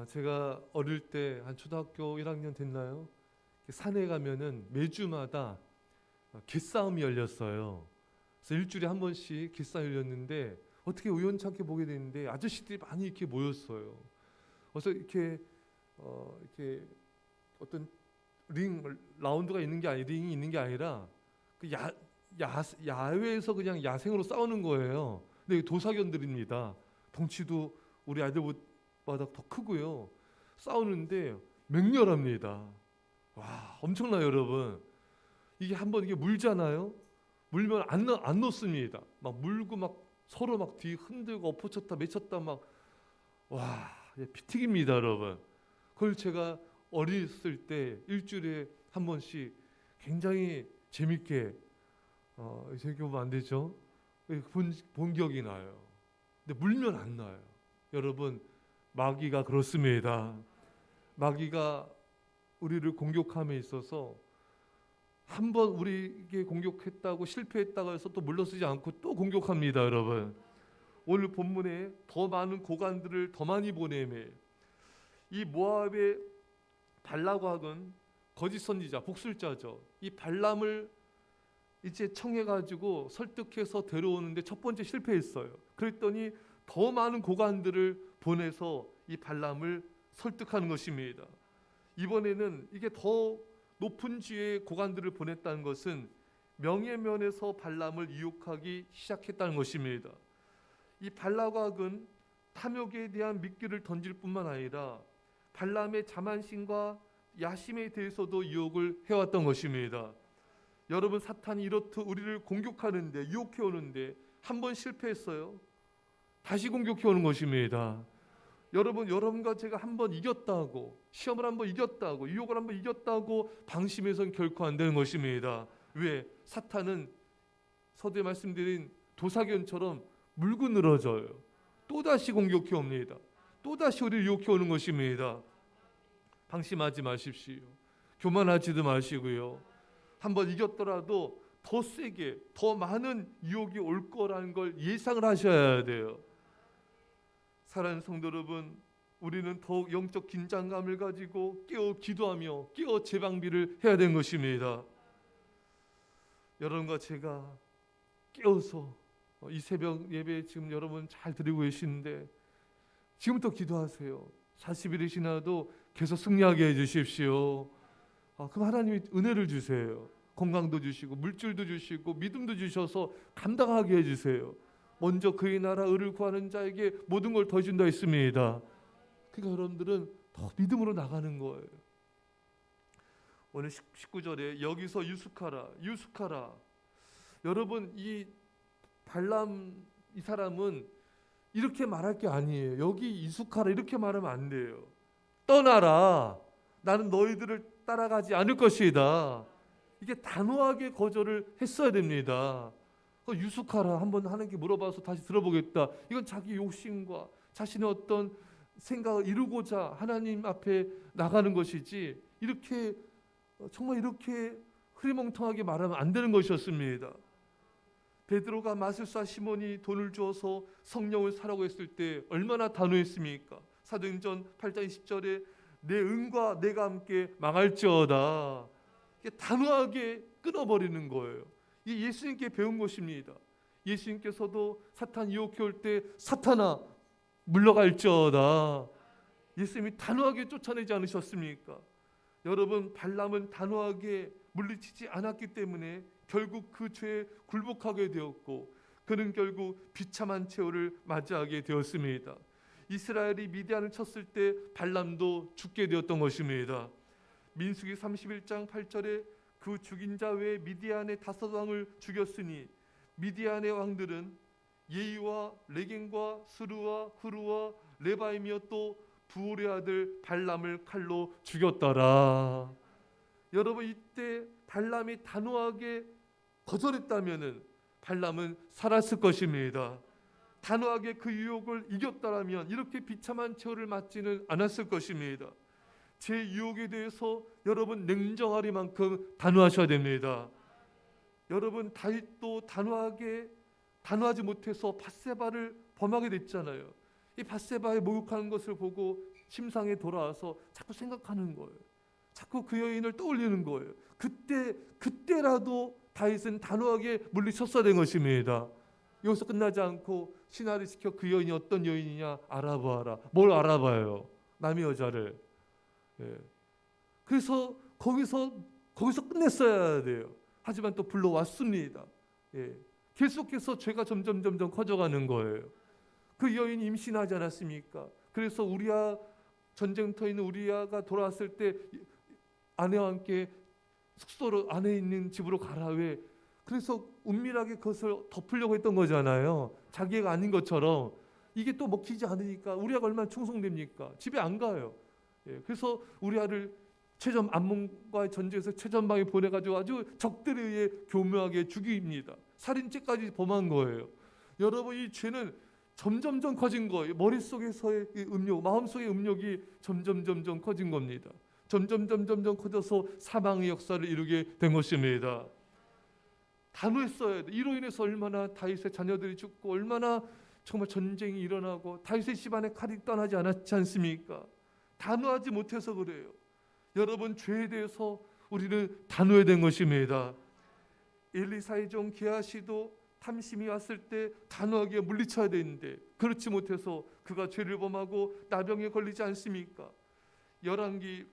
제가 어릴 때 한 초등학교 1학년 됐나요? 산에 가면은 매주마다 갯싸움이 열렸어요. 그래서 일주일에 한 번씩 갯싸움이 열렸는데 어떻게 우연찮게 보게 됐는데 아저씨들이 많이 이렇게 모였어요. 그래서 이렇게 어떤 라운드가 있는 게 아니 링이 있는 게 아니라 그 야외에서 그냥 야생으로 싸우는 거예요. 근데 도사견들입니다. 덩치도 우리 아이들보다 더 크고요. 싸우는데 맹렬합니다. 와, 엄청나요, 여러분. 이게 한번 이게 물잖아요. 물면 안 놓습니다. 막 물고 막 서로 막 뒤 흔들고 엎어쳤다 매쳤다 막 와, 피 튀깁니다, 여러분. 그걸 제가 어렸을 때 일주일에 한 번씩 굉장히 재밌게 재밌게 보면 안 되죠. 본 기억이 나요. 근데 물면 안 나요. 여러분, 마귀가 그렇습니다. 마귀가 우리를 공격함에 있어서 한 번 우리에게 공격했다고 실패했다고 해서 또 물러서지 않고 또 공격합니다, 여러분. 오늘 본문에 더 많은 고관들을 더 많이 보내매 이 모압의 발락왕은 거짓 선지자, 복술자죠. 이 발람을 이제 청해가지고 설득해서 데려오는데 첫 번째 실패했어요. 그랬더니 더 많은 고관들을 보내서 이 발람을 설득하는 것입니다. 이번에는 이게 더 높은 지위의 고관들을 보냈다는 것은 명예면에서 발람을 유혹하기 시작했다는 것입니다. 이 발락왕은 탐욕에 대한 미끼를 던질 뿐만 아니라 발람의 자만심과 야심에 대해서도 유혹을 해왔던 것입니다. 여러분, 사탄이 이렇듯 우리를 공격하는데 유혹해 오는데 한 번 실패했어요. 다시 공격해 오는 것입니다. 여러분과 제가 한 번 이겼다고, 시험을 한 번 이겼다고, 유혹을 한 번 이겼다고 방심해서는 결코 안 되는 것입니다. 왜? 사탄은 서두에 말씀드린 도사견처럼 물고 늘어져요. 또다시 공격해 옵니다. 또다시 우리를 유혹해 오는 것입니다. 방심하지 마십시오. 교만하지도 마시고요. 한번 이겼더라도 더 세게, 더 많은 유혹이 올 거라는 걸 예상을 하셔야 돼요. 사랑하는 성도 여러분, 우리는 더욱 영적 긴장감을 가지고 깨어 기도하며 깨어 재방비를 해야 되는 것입니다. 여러분과 제가 깨어서 이 새벽 예배 지금 여러분 잘 드리고 계시는데 지금부터 기도하세요. 40일이 지나도 계속 승리하게 해주십시오. 그럼 하나님이 은혜를 주세요. 건강도 주시고 물질도 주시고 믿음도 주셔서 감당하게 해주세요. 먼저 그의 나라 의를 구하는 자에게 모든 걸 더 준다 했습니다. 그러니까 여러분들은 더 믿음으로 나가는 거예요. 오늘 19절에 여기서 유숙하라. 여러분, 이 발람 이 사람은 이렇게 말할 게 아니에요. 여기 유숙하라 이렇게 말하면 안 돼요. 떠나라. 나는 너희들을 따라가지 않을 것이다. 이게 단호하게 거절을 했어야 됩니다. 유숙하라 한번 하나님께 물어봐서 다시 들어보겠다. 이건 자기 욕심과 자신의 어떤 생각을 이루고자 하나님 앞에 나가는 것이지 이렇게 정말 이렇게 흐리멍텅하게 말하면 안 되는 것이었습니다. 베드로가 마술사 시몬이 돈을 주어서 성령을 사라고 했을 때 얼마나 단호했습니까? 사도행전 8장 20절에 내 은과 내가 함께 망할지어다. 단호하게 끊어버리는 거예요. 이 예수님께 배운 것입니다. 예수님께서도 사탄 유혹해 올 때 사탄아 물러갈지어다. 예수님이 단호하게 쫓아내지 않으셨습니까? 여러분, 발람은 단호하게 물리치지 않았기 때문에 결국 그 죄에 굴복하게 되었고 그는 결국 비참한 최후를 맞이하게 되었습니다. 이스라엘이 미디안을 쳤을 때 발람도 죽게 되었던 것입니다. 민수기 31장 8절에 그 죽인 자 외에 미디안의 5왕을 죽였으니 미디안의 왕들은 예이와 레겐과 스루와 후루와 레바임이여 또 부올의 아들 발람을 칼로 죽였더라. 여러분, 이때 발람이 단호하게 거절했다면은 발람은 살았을 것입니다. 단호하게 그 유혹을 이겼다라면 이렇게 비참한 최후를 맞지는 않았을 것입니다. 제 유혹에 대해서 여러분 냉정하리만큼 단호하셔야 됩니다. 여러분, 다윗도 단호하지 못해서 밧세바를 범하게 됐잖아요. 이 밧세바의 목욕하는 것을 보고 심상에 돌아와서 자꾸 생각하는 거예요. 자꾸 그 여인을 떠올리는 거예요. 그때라도 다윗은 단호하게 물리쳤어야 된 것입니다. 여기서 끝나지 않고 신하를 시켜 그 여인이 어떤 여인이냐 알아봐라. 뭘 알아봐요? 남의 여자를. 예. 그래서 거기서 끝냈어야 돼요. 하지만 또 불러왔습니다. 예. 계속해서 죄가 점점 커져가는 거예요. 그 여인이 임신하지 않았습니까? 그래서 우리야, 전쟁터에 있는 우리야가 돌아왔을 때 아내와 함께 숙소로 아내 있는 집으로 가라. 왜? 그래서 은밀하게 그것을 덮으려고 했던 거잖아요. 자기가 아닌 것처럼. 이게 또 먹히지 않으니까 우리야가 얼마나 충성됩니까? 집에 안 가요. 예. 그래서 우리야를 암몬과의 전쟁에서 최전방에 보내가지고 아주 적들에 의해 교묘하게 죽입니다. 살인죄까지 범한 거예요. 여러분, 이 죄는 점점 커진 거예요. 머릿속에서의 음욕, 마음속의 음욕이 점점 커진 겁니다. 점점 커져서 사망의 역사를 이루게 된 것입니다. 단호했어야 돼. 이로 인해서 얼마나 다윗의 자녀들이 죽고 얼마나 정말 전쟁이 일어나고 다윗의 집안에 칼이 떠나지 않았지 않습니까? 단호하지 못해서 그래요. 여러분, 죄에 대해서 우리는 단호해야 된 것입니다. 엘리사의 종 게하시도 탐심이 왔을 때 단호하게 물리쳐야 되는데 그렇지 못해서 그가 죄를 범하고 나병에 걸리지 않습니까? 열왕기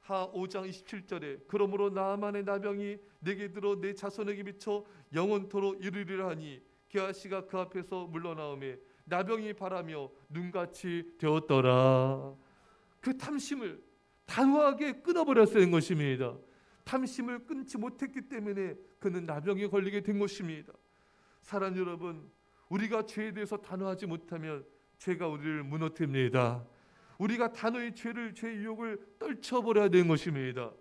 하 5장 27절에 그러므로 나아만의 나병이 내게 들어 내 자손에게 미쳐 영원토록 이르리라 하니 게하시가 그 앞에서 물러나오매 나병이 바라며 눈같이 되었더라. 그 탐심을 단호하게 끊어버렸어야 하는 것입니다. 탐심을 끊지 못했기 때문에 그는 나병에 걸리게 된 것입니다. 사랑 여러분, 우리가 죄에 대해서 단호하지 못하면 죄가 우리를 무너뜨립니다. 우리가 단호히 죄의 유혹을 떨쳐버려야 되는 것입니다.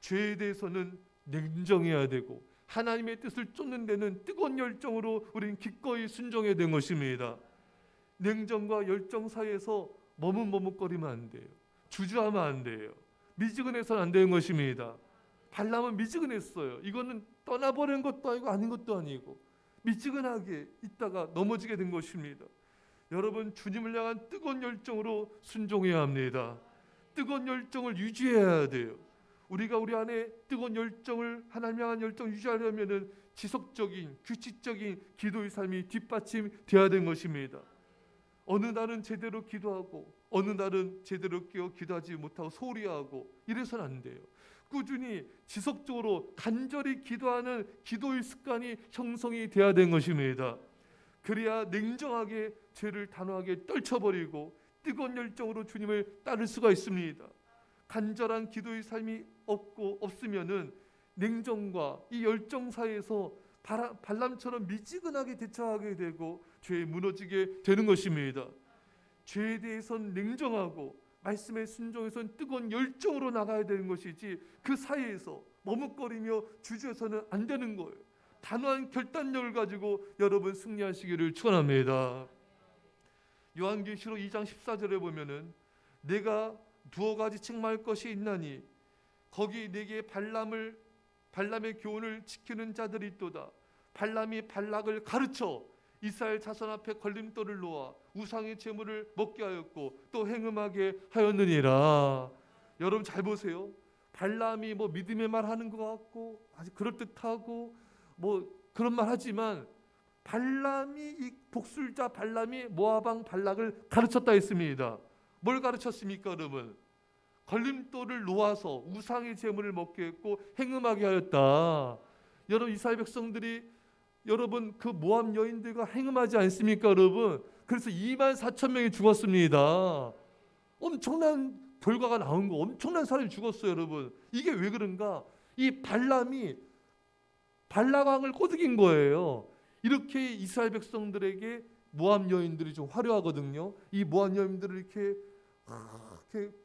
죄에 대해서는 냉정해야 되고 하나님의 뜻을 쫓는 데는 뜨거운 열정으로 우리는 기꺼이 순종해야 되는 것입니다. 냉정과 열정 사이에서 머뭇거리면 안 돼요. 주저하면 안 돼요. 미지근해서는 안 되는 것입니다. 발람은 미지근했어요. 이거는 떠나버린 것도 아니고 아닌 것도 아니고 미지근하게 있다가 넘어지게 된 것입니다. 여러분, 주님을 향한 뜨거운 열정으로 순종해야 합니다. 뜨거운 열정을 유지해야 돼요. 우리가 우리 안에 뜨거운 열정을, 하나님 향한 열정을 유지하려면 지속적인 규칙적인 기도의 삶이 뒷받침되어야 되는 것입니다. 어느 날은 제대로 기도하고 어느 날은 제대로 깨어 기도하지 못하고 소홀히 하고 이래서는 안 돼요. 꾸준히 지속적으로 간절히 기도하는 기도의 습관이 형성이 돼야 되는 것입니다. 그래야 냉정하게 죄를 단호하게 떨쳐버리고 뜨거운 열정으로 주님을 따를 수가 있습니다. 간절한 기도의 삶이 없으면은 냉정과 이 열정 사이에서 발람처럼 미지근하게 대처하게 되고 죄에 무너지게 되는 것입니다. 죄에 대해서는 냉정하고 말씀에 순종해서는 뜨거운 열정으로 나가야 되는 것이지 그 사이에서 머뭇거리며 주저해서는 안 되는 거예요. 단호한 결단력을 가지고 여러분 승리하시기를 축원합니다. 요한계시록 2장 14절에 보면은 내가 두어 가지 책망할 것이 있나니 거기 내게 발람의 교훈을 지키는 자들이 있도다. 발람이 발락을 가르쳐 이스라엘 자손 앞에 걸림돌을 놓아 우상의 제물을 먹게 하였고 또 행음하게 하였느니라. 여러분 잘 보세요. 발람이 믿음의 말 하는 것 같고 아주 그럴듯하고 그런 말 하지만 이 독술자 발람이 모압 왕 발락을 가르쳤다 했습니다. 뭘 가르쳤습니까, 여러분? 걸림돌을 놓아서 우상의 제물을 먹게 했고 행음하게 하였다. 여러분, 이스라엘 백성들이 여러분 그 모압 여인들과 행음하지 않습니까, 여러분? 그래서 24,000명이 죽었습니다. 엄청난 결과가 나온 거, 엄청난 사람이 죽었어요, 여러분. 이게 왜 그런가? 이 발람이 발락 왕을 꼬드긴 거예요. 이렇게 이스라엘 백성들에게 모압 여인들이 좀 화려하거든요. 이 모압 여인들을 이렇게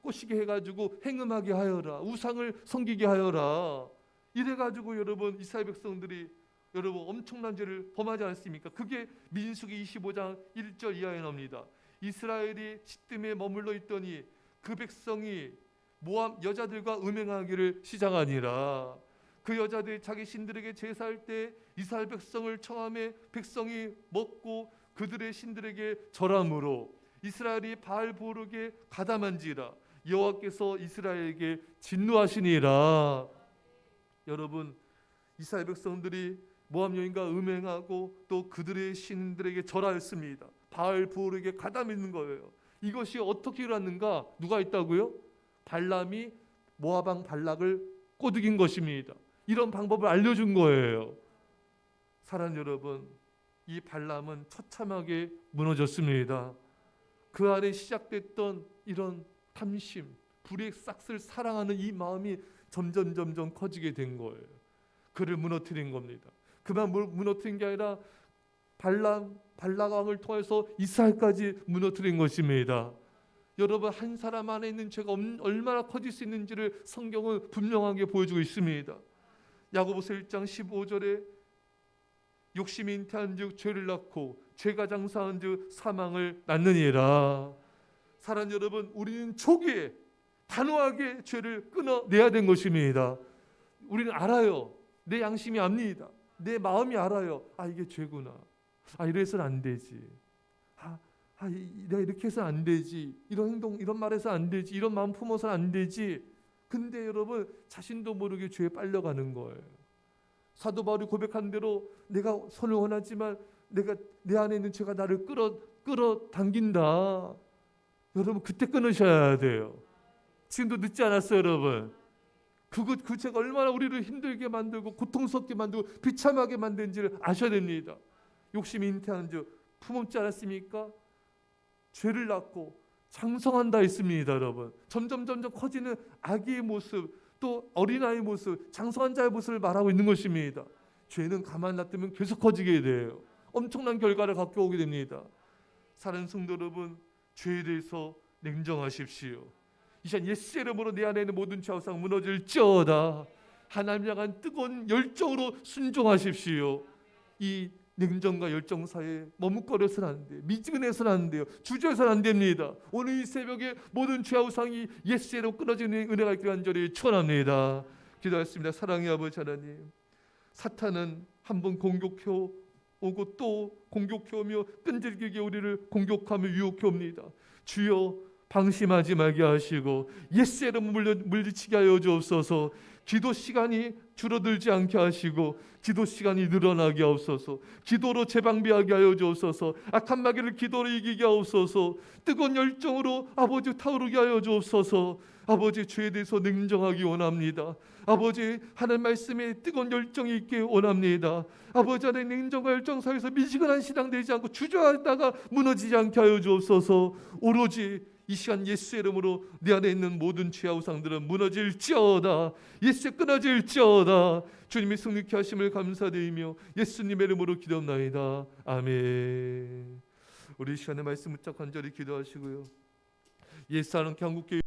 꼬시게 해가지고 행음하게 하여라, 우상을 섬기게 하여라. 이래가지고 여러분 이스라엘 백성들이 여러분 엄청난 죄를 범하지 않습니까? 그게 민수기 25장 1절 이하에 나옵니다. 이스라엘이 시뜸에 머물러 있더니 그 백성이 모압 여자들과 음행하기를 시작하니라. 그 여자들이 자기 신들에게 제사할 때 이스라엘 백성을 청함에 백성이 먹고 그들의 신들에게 절함으로 이스라엘이 바알보르게 가담한지라 여호와께서 이스라엘에게 진노하시니라. 여러분, 이스라엘 백성들이 모압 여인과 음행하고 또 그들의 신들에게 절하였습니다. 바알보르게 가담했는 거예요. 이것이 어떻게 일어났는가? 누가 있다고요? 발람이 모압 왕 발락을 꼬드긴 것입니다. 이런 방법을 알려준 거예요. 사랑하는 여러분, 이 발람은 처참하게 무너졌습니다. 그 안에 시작됐던 이런 탐심, 불의 싹을 사랑하는 이 마음이 점점 커지게 된 거예요. 그를 무너뜨린 겁니다. 그만 무너뜨린 게 아니라 발락 왕을 통해서 이스라엘까지 무너뜨린 것입니다. 여러분, 한 사람 안에 있는 죄가 얼마나 커질 수 있는지를 성경은 분명하게 보여주고 있습니다. 야고보서 1장 15절에 욕심이 잉태한즉 죄를 낳고 죄가 장사한즉 사망을 낳느니라. 사랑하는 여러분, 우리는 초기에 단호하게 죄를 끊어내야 된 것입니다. 우리는 알아요. 내 양심이 압니다. 내 마음이 알아요. 이게 죄구나. 이래서는 안 되지. 내가 이렇게 해서는 안 되지. 이런 행동, 이런 말해서 안 되지. 이런 마음 품어서는 안 되지. 근데 여러분, 자신도 모르게 죄에 빨려가는 거예요. 사도 바울이 고백한 대로 내가 선을 원하지만 내가 내 안에 있는 죄가 나를 끌어당긴다. 여러분, 그때 끊으셔야 돼요. 지금도 늦지 않았어요, 여러분. 그 죄가 얼마나 우리를 힘들게 만들고 고통스럽게 만들고 비참하게 만든지를 아셔야 됩니다. 욕심이 잉태한즉 품었지 않았습니까? 죄를 낳고 장성한다 했습니다, 여러분. 점점 커지는 아기의 모습, 또 어린아이의 모습, 장성한 자의 모습을 말하고 있는 것입니다. 죄는 가만 놔두면 계속 커지게 돼요. 엄청난 결과를 갖고 오게 됩니다. 사랑하는 성도 여러분, 죄에 대해서 냉정하십시오. 이 시간 예수 이름으로 내 안에 있는 모든 죄악상 무너질지어다. 하나님 향한 뜨거운 열정으로 순종하십시오. 이 냉정과 열정 사이에 머뭇거려서는 안 돼요. 미지근해서는 안 돼요. 주저해서는 안 됩니다. 오늘 이 새벽에 모든 죄악상이 예수 이름으로 끊어지는 은혜가 있기를 간절히 축원합니다. 기도하겠습니다. 사랑의 아버지 하나님, 사탄은 한번 공격해 오고 또 공격해 오며 끈질기게 우리를 공격하며 유혹해 옵니다. 주여, 방심하지 말게 하시고 예수 이름으로 물리치게 하여 주옵소서. 기도 시간이 줄어들지 않게 하시고 기도 시간이 늘어나게 하옵소서. 기도로 재방비하게 하여 주옵소서. 악한 마귀를 기도로 이기게 하옵소서. 뜨거운 열정으로 아버지 타오르게 하여 주옵소서. 아버지, 죄에 대해서 냉정하기 원합니다. 아버지, 하나님 말씀에 뜨거운 열정이 있게 원합니다. 아버지, 하나님 냉정과 열정 사이에서 미지근한 신앙 되지 않고 주저하다가 무너지지 않게 하여 주옵소서. 오로지 이 시간 예수의 이름으로 내 안에 있는 모든 죄와 우상들은 무너질지어다. 예수에 끊어질지어다. 주님이 승리케 하심을 감사드리며 예수님의 이름으로 기도합나이다. 아멘. 우리 이 시간에 말씀 묻자 간절히 기도하시고요. 예수 하나님께 한국교회